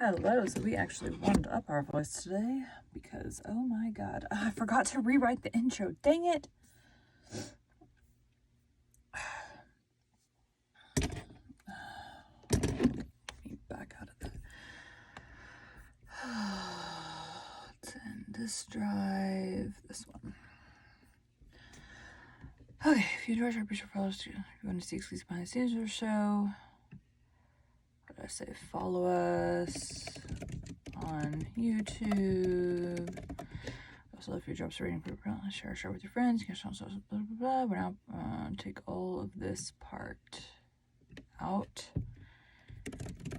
Hello, so we actually warmed up our voice today because, oh my god, I forgot to rewrite the intro. Dang it! Let me back out of that. Let's end this drive. This one. Okay, if you enjoyed our picture follows, if you want to see exclusive behind the scenes of the show, what did I say? Follow us on YouTube. Also, if your job's rating group, share with your friends. You can also blah blah blah. We're now take all of this part out.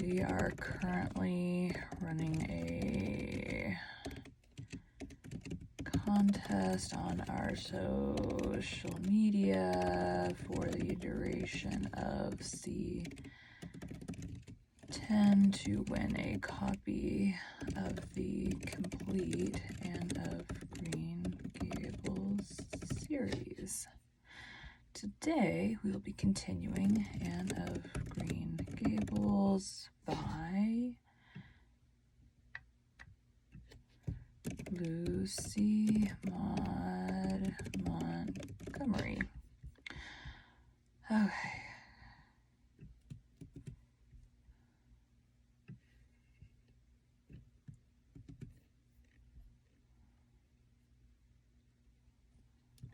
We are currently running a contest on our social media for the duration of C10 to win a copy of the complete Anne of Green Gables series. Today we will be continuing Anne of Green Gables by Lucy Maud Montgomery. Okay.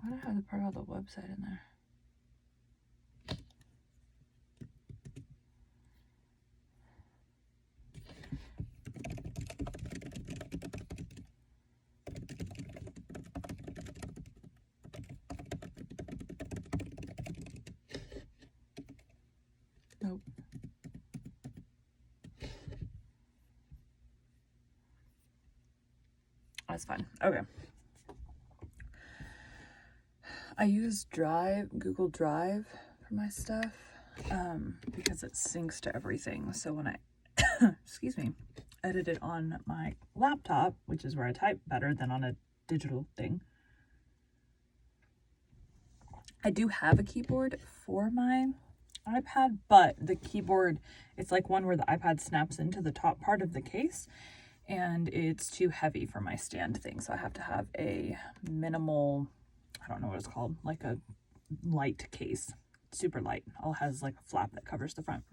Why do I have the part about the website in there? Nope. That's fine. Okay. I use Google Drive for my stuff because it syncs to everything. So when I, excuse me, edit it on my laptop, which is where I type better than on a digital thing. I do have a keyboard for my iPad, but the keyboard, it's like one where the iPad snaps into the top part of the case, and it's too heavy for my stand thing. So I have to have a minimal, I don't know what it's called, like a light case, super light. All has like a flap that covers the front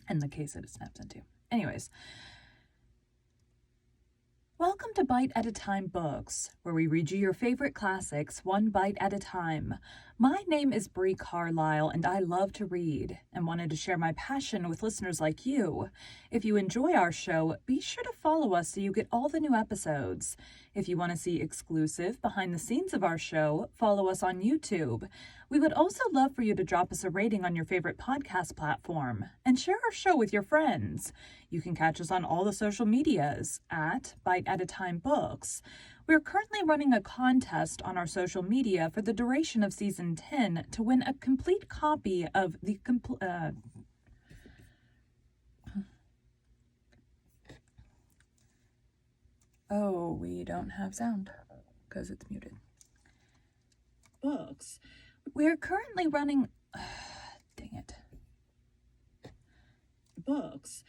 and the case that it snaps into. Anyways, welcome to Bite at a Time Books, where we read you your favorite classics one bite at a time. My name is Brie Carlisle, and I love to read and wanted to share my passion with listeners like you. If you enjoy our show, be sure to follow us so you get all the new episodes. If you want to see exclusive behind the scenes of our show, follow us on YouTube. We would also love for you to drop us a rating on your favorite podcast platform and share our show with your friends. You can catch us on all the social medias at Bite at a Time Books. We're currently running a contest on our social media for the duration of season 10 to win a complete copy of the Oh, we don't have sound because it's muted. Books. We're currently running dang it. Books.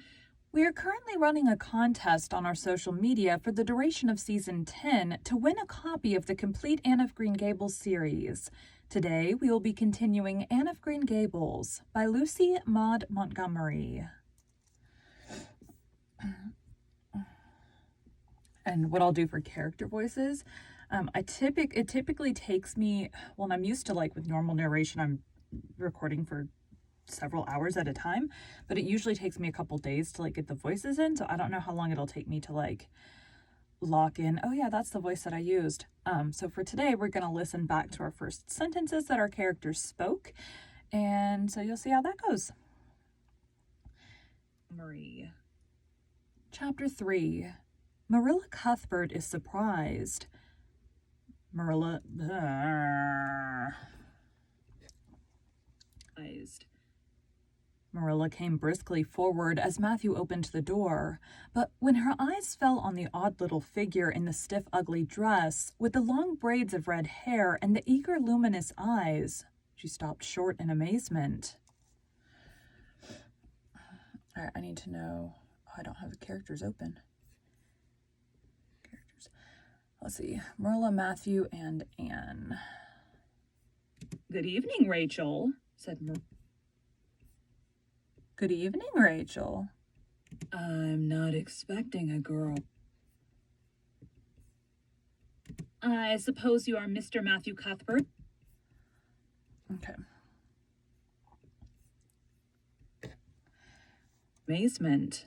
We are currently running a contest on our social media for the duration of season 10 to win a copy of the complete Anne of Green Gables series. Today, we will be continuing Anne of Green Gables by Lucy Maud Montgomery. And what I'll do for character voices, it typically takes me, well, I'm used to, like, with normal narration, I'm recording for several hours at a time, but it usually takes me a couple days to, like, get the voices in, so I don't know how long it'll take me to, like, lock in, oh yeah, that's the voice that I used. So for today, we're going to listen back to our first sentences that our characters spoke, and so you'll see how that goes. Marie. Chapter 3. Marilla Cuthbert is surprised. Marilla Marilla came briskly forward as Matthew opened the door, but when her eyes fell on the odd little figure in the stiff, ugly dress, with the long braids of red hair and the eager, luminous eyes, she stopped short in amazement. I need to know. I don't have the characters open. Let's see. Marilla, Matthew, and Anne. Good evening, Rachel, said Marilla. Good evening, Rachel. I'm not expecting a girl. I suppose you are Mr. Matthew Cuthbert? Okay. Amazement.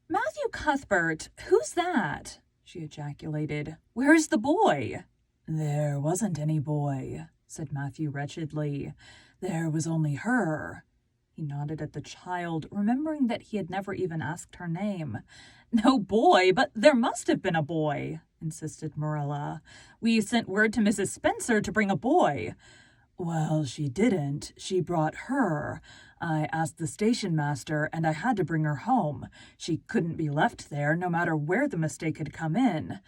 Matthew Cuthbert? Who's that? She ejaculated. Where's the boy? There wasn't any boy, said Matthew wretchedly. There was only her. He nodded at the child, remembering that he had never even asked her name. No boy, but there must have been a boy, insisted Marilla. We sent word to Mrs. Spencer to bring a boy. Well, she didn't. She brought her. I asked the station master, and I had to bring her home. She couldn't be left there, no matter where the mistake had come in.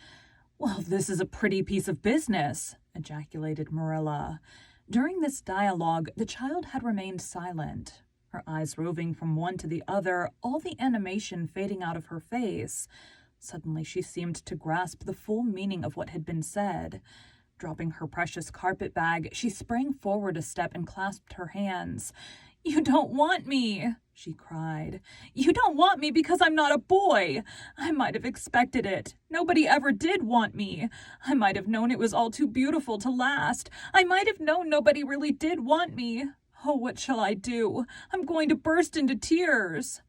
Well, this is a pretty piece of business, ejaculated Marilla. During this dialogue, the child had remained silent, her eyes roving from one to the other, all the animation fading out of her face. Suddenly she seemed to grasp the full meaning of what had been said. Dropping her precious carpet bag, she sprang forward a step and clasped her hands. You don't want me, she cried. You don't want me because I'm not a boy. I might have expected it. Nobody ever did want me. I might have known it was all too beautiful to last. I might have known nobody really did want me. Oh, what shall I do? I'm going to burst into tears.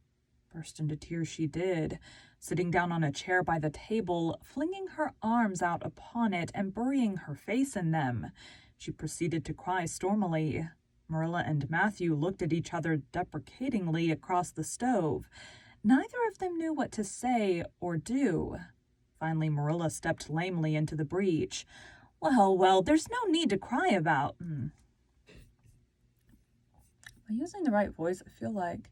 Burst into tears she did, sitting down on a chair by the table, flinging her arms out upon it and burying her face in them. She proceeded to cry stormily. Marilla and Matthew looked at each other deprecatingly across the stove. Neither of them knew what to say or do. Finally, Marilla stepped lamely into the breach. Well, there's no need to cry about. Am I using the right voice? I feel like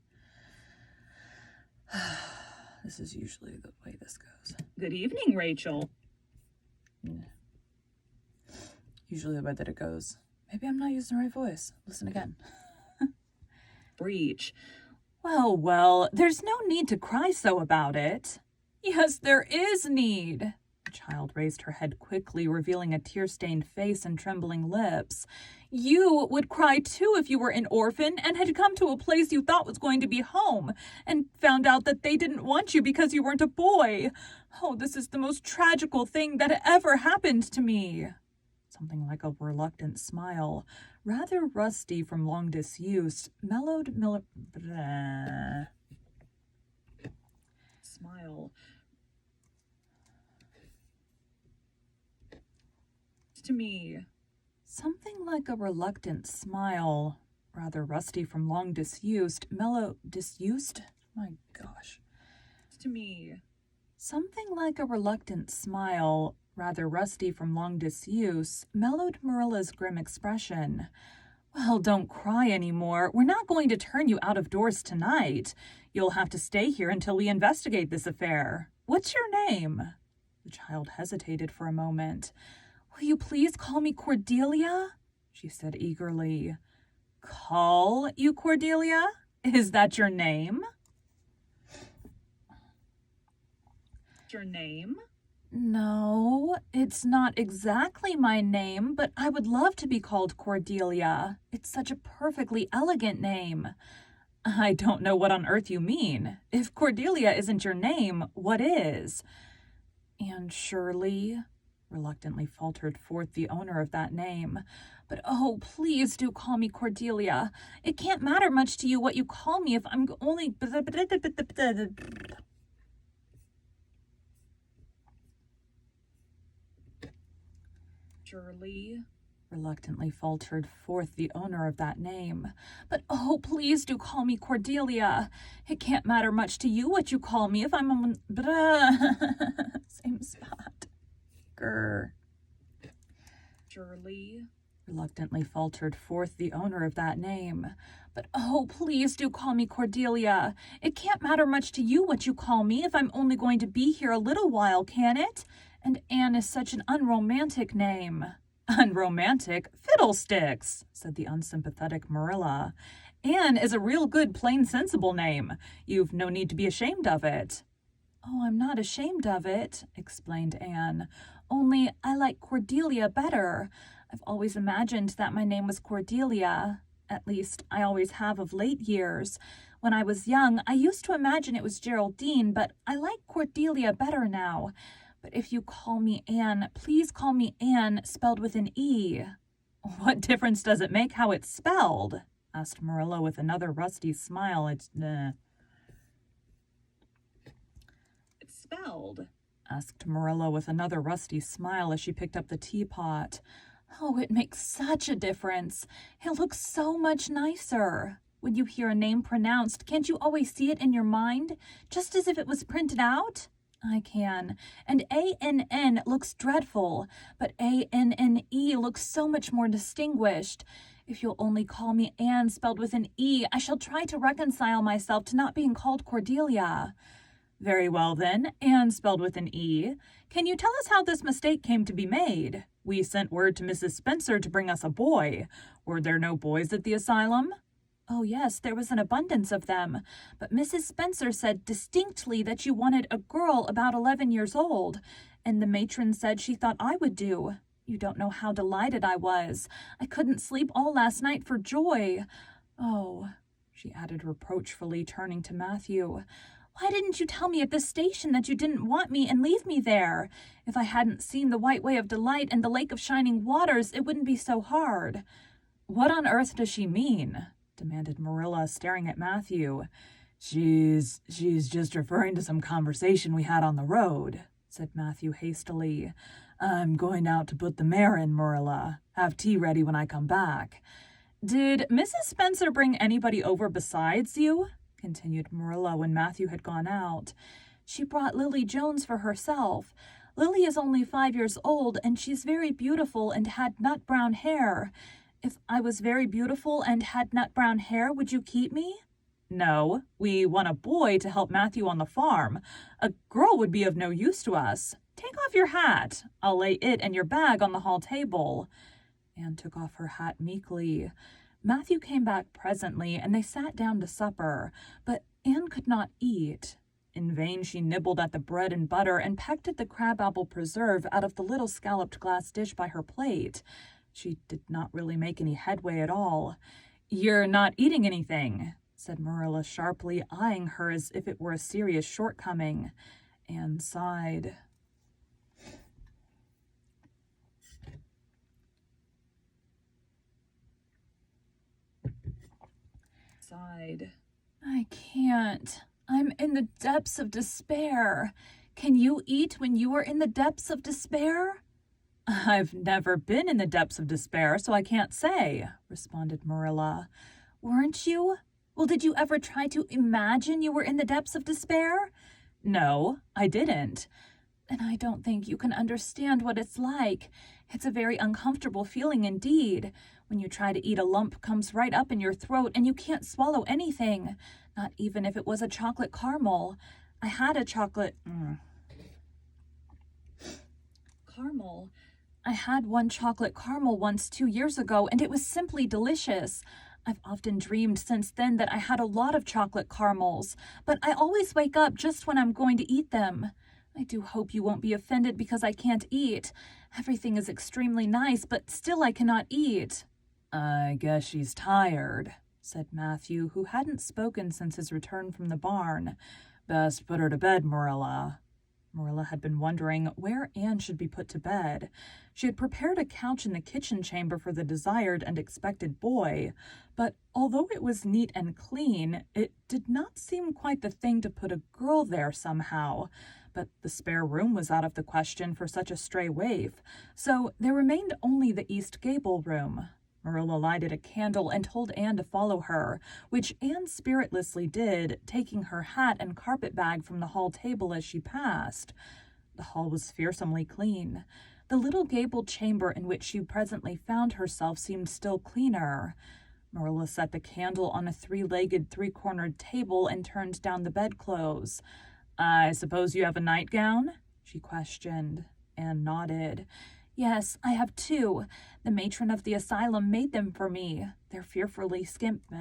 this is usually the way this goes. Good evening, Rachel. Usually the way that it goes. Maybe I'm not using the right voice. Listen again. Breach. Well, there's no need to cry so about it. Yes, there is need. The child raised her head quickly, revealing a tear-stained face and trembling lips. You would cry too if you were an orphan and had come to a place you thought was going to be home and found out that they didn't want you because you weren't a boy. Oh, this is the most tragical thing that ever happened to me. Something like a reluctant smile, rather rusty from long disuse, mellowed Smile. To me. Something like a reluctant smile, rather rusty from long disused, disused? My gosh. To me. Something like a reluctant smile, rather rusty from long disuse, mellowed Marilla's grim expression. Well, don't cry anymore. We're not going to turn you out of doors tonight. You'll have to stay here until we investigate this affair. What's your name? The child hesitated for a moment. Will you please call me Cordelia? She said eagerly. Call you Cordelia? Is that your name? Your name? No, it's not exactly my name, but I would love to be called Cordelia. It's such a perfectly elegant name. I don't know what on earth you mean. If Cordelia isn't your name, what is? Anne Shirley, reluctantly faltered forth the owner of that name. But oh, please do call me Cordelia. It can't matter much to you what you call me if I'm only... Shirley, reluctantly faltered forth the owner of that name. But oh, please do call me Cordelia. It can't matter much to you what you call me if I'm on... Same spot. Grr. Shirley, reluctantly faltered forth the owner of that name. But oh, please do call me Cordelia. It can't matter much to you what you call me if I'm only going to be here a little while, can it? And Anne is such an unromantic name. Unromantic? Fiddlesticks, said the unsympathetic Marilla. Anne is a real good, plain, sensible name. You've no need to be ashamed of it. Oh, I'm not ashamed of it, explained Anne. Only I like Cordelia better. I've always imagined that my name was Cordelia. At least, I always have of late years. When I was young, I used to imagine it was Geraldine, but I like Cordelia better now. But if you call me Anne, please call me Anne, spelled with an E. What difference does it make how it's spelled? Asked Marilla with another rusty smile. It's spelled, asked Marilla with another rusty smile as she picked up the teapot. Oh, it makes such a difference. It looks so much nicer. When you hear a name pronounced, can't you always see it in your mind, just as if it was printed out? I can. And A-N-N looks dreadful, but A-N-N-E looks so much more distinguished. If you'll only call me Anne spelled with an E, I shall try to reconcile myself to not being called Cordelia. Very well, then, Anne spelled with an E. Can you tell us how this mistake came to be made? We sent word to Mrs. Spencer to bring us a boy. Were there no boys at the asylum? Oh, yes, there was an abundance of them, but Mrs. Spencer said distinctly that you wanted a girl about 11 years old, and the matron said she thought I would do. You don't know how delighted I was. I couldn't sleep all last night for joy. Oh, she added reproachfully, turning to Matthew. Why didn't you tell me at the station that you didn't want me and leave me there? If I hadn't seen the White Way of Delight and the Lake of Shining Waters, it wouldn't be so hard. What on earth does she mean? Demanded Marilla, staring at Matthew. She's just referring to some conversation we had on the road, said Matthew hastily. I'm going out to put the mare in, Marilla. Have tea ready when I come back. Did Mrs. Spencer bring anybody over besides you? Continued Marilla when Matthew had gone out. She brought Lily Jones for herself. Lily is only 5 years old, and she's very beautiful and had nut-brown hair. If I was very beautiful and had nut-brown hair, would you keep me? No, we want a boy to help Matthew on the farm. A girl would be of no use to us. Take off your hat. I'll lay it and your bag on the hall table. Anne took off her hat meekly. Matthew came back presently, and they sat down to supper, but Anne could not eat. In vain she nibbled at the bread and butter and pecked at the crabapple preserve out of the little scalloped glass dish by her plate. She did not really make any headway at all. You're not eating anything, said Marilla sharply, eyeing her as if it were a serious shortcoming. Anne sighed. I can't. I'm in the depths of despair. Can you eat when you are in the depths of despair? I've never been in the depths of despair, so I can't say, responded Marilla. Weren't you? Well, did you ever try to imagine you were in the depths of despair? No, I didn't. Then I don't think you can understand what it's like. It's a very uncomfortable feeling indeed. When you try to eat, a lump comes right up in your throat and you can't swallow anything, not even if it was a chocolate caramel. I had a chocolate... Caramel? I had one chocolate caramel once 2 years ago, and it was simply delicious. I've often dreamed since then that I had a lot of chocolate caramels, but I always wake up just when I'm going to eat them. I do hope you won't be offended because I can't eat. Everything is extremely nice, but still I cannot eat. I guess she's tired, said Matthew, who hadn't spoken since his return from the barn. Best put her to bed, Marilla. Marilla had been wondering where Anne should be put to bed. She had prepared a couch in the kitchen chamber for the desired and expected boy, but although it was neat and clean, it did not seem quite the thing to put a girl there somehow. But the spare room was out of the question for such a stray waif, so there remained only the East Gable room. Marilla lighted a candle and told Anne to follow her, which Anne spiritlessly did, taking her hat and carpet bag from the hall table as she passed. The hall was fearsomely clean. The little gabled chamber in which she presently found herself seemed still cleaner. Marilla set the candle on a three-legged, three-cornered table and turned down the bedclothes. I suppose you have a nightgown? She questioned. Anne nodded. Yes, I have 2. The matron of the asylum made them for me. They're fearfully skimpy.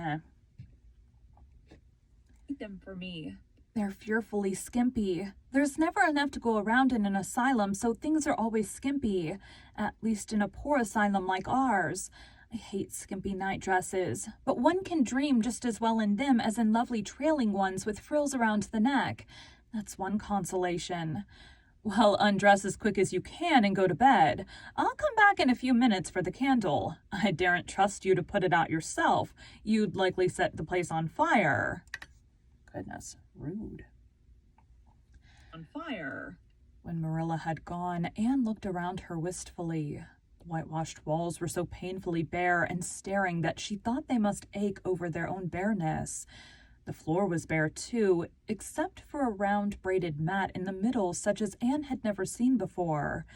They're fearfully skimpy. There's never enough to go around in an asylum, so things are always skimpy, at least in a poor asylum like ours. I hate skimpy night dresses, but one can dream just as well in them as in lovely trailing ones with frills around the neck. That's one consolation. Well, undress as quick as you can and go to bed. I'll come back in a few minutes for the candle. I daren't trust you to put it out yourself. You'd likely set the place on fire. Goodness, rude. On fire. When Marilla had gone, Anne looked around her wistfully. The whitewashed walls were so painfully bare and staring that she thought they must ache over their own bareness. The floor was bare, too, except for a round braided mat in the middle such as Anne had never seen before.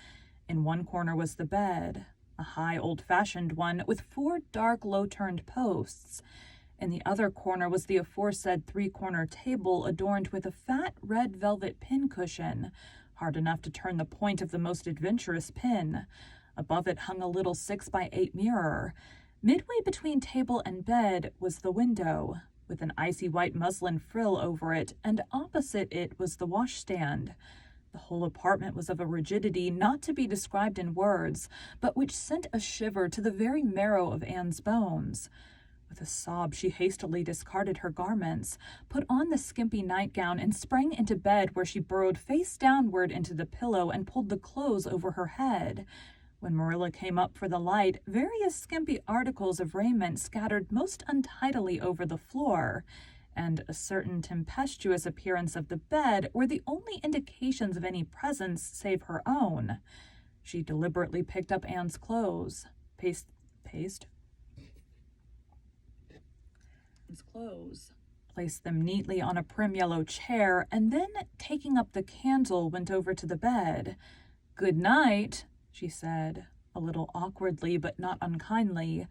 In one corner was the bed, a high old-fashioned one with 4 dark low-turned posts. In the other corner was the aforesaid 3-corner table adorned with a fat red velvet pincushion, hard enough to turn the point of the most adventurous pin. Above it hung a little 6-by-8 mirror. Midway between table and bed was the window, with an icy white muslin frill over it, and opposite it was the washstand. The whole apartment was of a rigidity not to be described in words, but which sent a shiver to the very marrow of Anne's bones. With a sob, she hastily discarded her garments, put on the skimpy nightgown, and sprang into bed, where she burrowed face downward into the pillow and pulled the clothes over her head. When Marilla came up for the light, various skimpy articles of raiment scattered most untidily over the floor, and a certain tempestuous appearance of the bed were the only indications of any presence save her own. She deliberately picked up Anne's clothes, placed them neatly on a prim yellow chair, and then, taking up the candle, went over to the bed. "Good night," she said, a little awkwardly but not unkindly.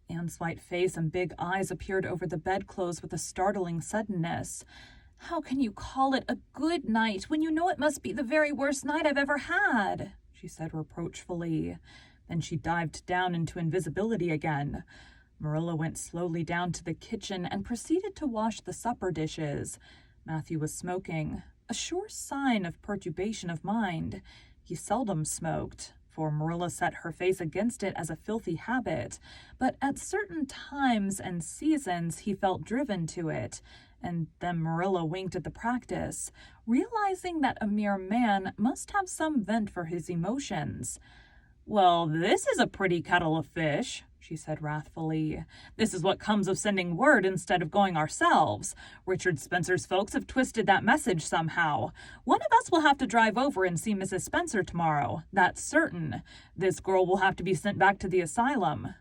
Anne's white face and big eyes appeared over the bedclothes with a startling suddenness. "How can you call it a good night when you know it must be the very worst night I've ever had?" she said reproachfully. Then she dived down into invisibility again. Marilla went slowly down to the kitchen and proceeded to wash the supper dishes. Matthew was smoking, a sure sign of perturbation of mind. He seldom smoked, for Marilla set her face against it as a filthy habit, but at certain times and seasons he felt driven to it, and then Marilla winked at the practice, realizing that a mere man must have some vent for his emotions. "Well, this is a pretty kettle of fish," she said wrathfully. "This is what comes of sending word instead of going ourselves. Richard Spencer's folks have twisted that message somehow. One of us will have to drive over and see Mrs. Spencer tomorrow. That's certain. This girl will have to be sent back to the asylum."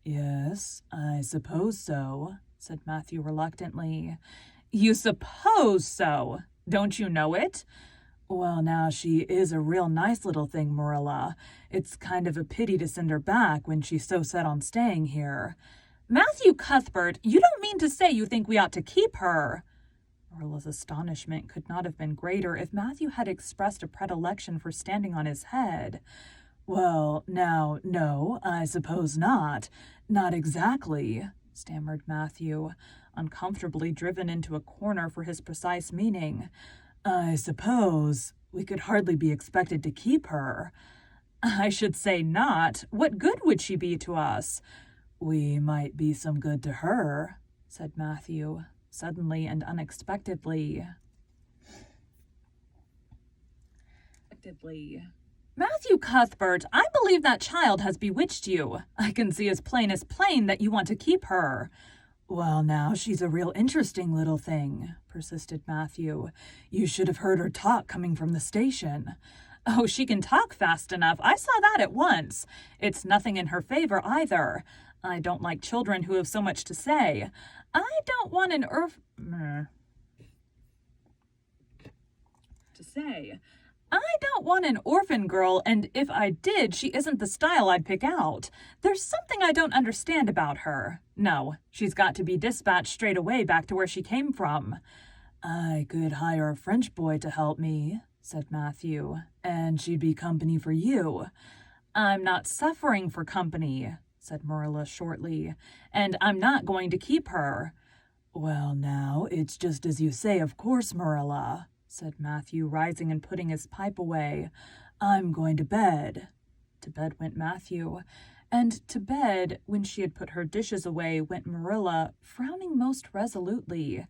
"Yes, I suppose so," said Matthew reluctantly. "You suppose so? Don't you know it?" "Well, now, she is a real nice little thing, Marilla. It's kind of a pity to send her back when she's so set on staying here." "Matthew Cuthbert, you don't mean to say you think we ought to keep her?" Marilla's astonishment could not have been greater if Matthew had expressed a predilection for standing on his head. "Well, now, no, I suppose not. Not exactly," stammered Matthew, uncomfortably driven into a corner for his precise meaning. "I suppose we could hardly be expected to keep her." "I should say not. What good would she be to us?" "We might be some good to her," said Matthew, suddenly and unexpectedly. "Matthew Cuthbert, I believe that child has bewitched you. I can see as plain that you want to keep her." "Well, now, she's a real interesting little thing," persisted Matthew. "You should have heard her talk coming from the station." "Oh, she can talk fast enough. I saw that at once. It's nothing in her favor, either. I don't like children who have so much to say. I don't want an orphan girl, and if I did, she isn't the style I'd pick out. There's something I don't understand about her. No, she's got to be dispatched straight away back to where she came from." "I could hire a French boy to help me," said Matthew, "and she'd be company for you." "I'm not suffering for company," said Marilla shortly, "and I'm not going to keep her." Well, now, it's just as you say, of course, Marilla, said Matthew, rising and putting his pipe away. I'm going to bed. To bed went Matthew, and to bed, when she had put her dishes away, went Marilla, frowning most resolutely.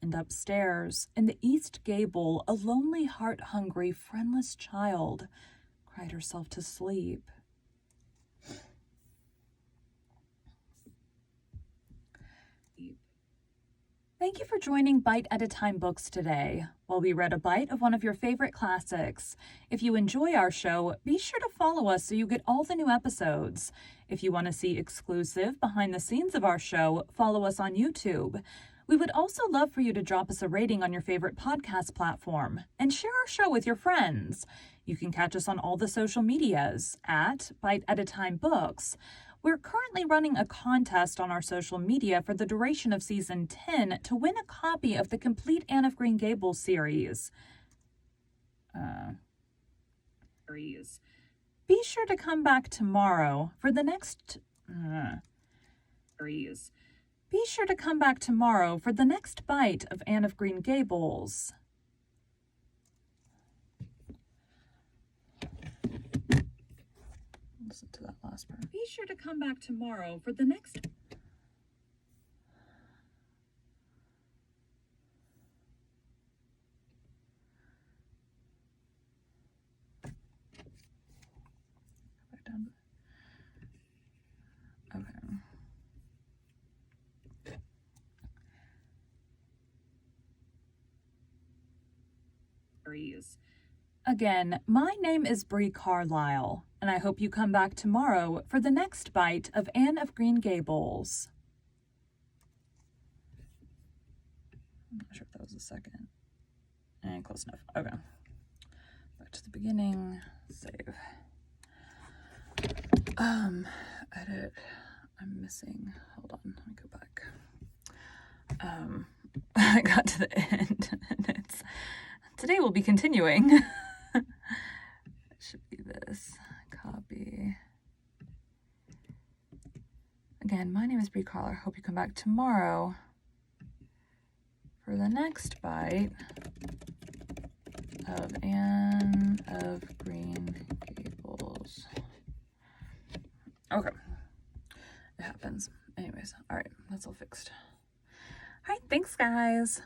And upstairs, in the east gable, a lonely, heart-hungry, friendless child cried herself to sleep. Thank you for joining Bite at a Time Books today, while we read a bite of one of your favorite classics. If you enjoy our show, be sure to follow us so you get all the new episodes. If you want to see exclusive behind the scenes of our show, follow us on YouTube. We would also love for you to drop us a rating on your favorite podcast platform and share our show with your friends. You can catch us on all the social medias at Bite at a Time Books. We're currently running a contest on our social media for the duration of Season 10 to win a copy of the complete Anne of Green Gables series. Be sure to come back tomorrow for the next... Be sure to come back tomorrow for the next bite of Anne of Green Gables. Listen to that last part. Be sure to come back tomorrow for the next... Back down. Okay. Again, my name is Bree Carlisle, and I hope you come back tomorrow for the next bite of Anne of Green Gables. I'm not sure if that was a second. Close enough. Okay. Back to the beginning. Save. Edit. I'm missing. Hold on. Let me go back. I got to the end, and it's... Today we'll be continuing. It should be this. Copy. Again, my name is Bree Carlisle. I hope you come back tomorrow for the next bite of Anne of Green Gables. Okay. It happens. Anyways, all right. That's all fixed. All right. Thanks, guys.